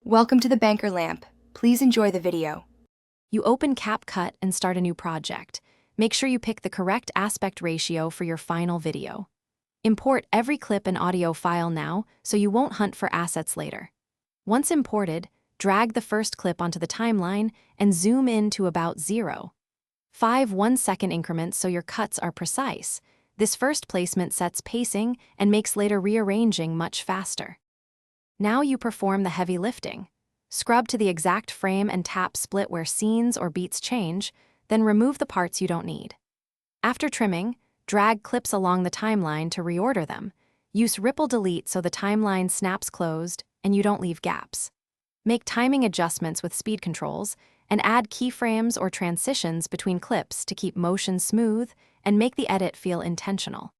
Welcome to the Banker Lamp. Please enjoy the video. You open Capcut and start a new project. Make sure you pick the correct aspect ratio for your final video. Import every clip and audio file now so you won't hunt for assets later. Once imported, drag the first clip onto the timeline and zoom in to about 0. 5 1-second increments so your cuts are precise. This first placement sets pacing and makes later rearranging much faster. Now you perform the heavy lifting. Scrub to the exact frame and tap split where scenes or beats change, then remove the parts you don't need. After trimming, drag clips along the timeline to reorder them. Use ripple delete so the timeline snaps closed and you don't leave gaps. Make timing adjustments with speed controls and add keyframes or transitions between clips to keep motion smooth and make the edit feel intentional.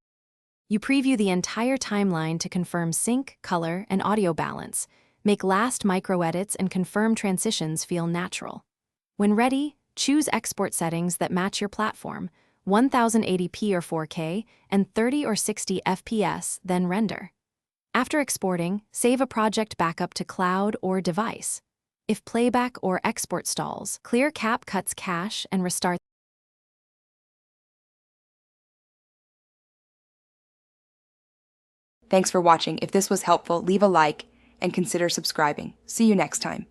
You preview the entire timeline to confirm sync, color, and audio balance, make last micro-edits and confirm transitions feel natural. When ready, choose export settings that match your platform, 1080p or 4K, and 30 or 60 FPS, then render. After exporting, save a project backup to cloud or device. If playback or export stalls, clear Capcut's cache and restart. Thanks for watching. If this was helpful, leave a like and consider subscribing. See you next time.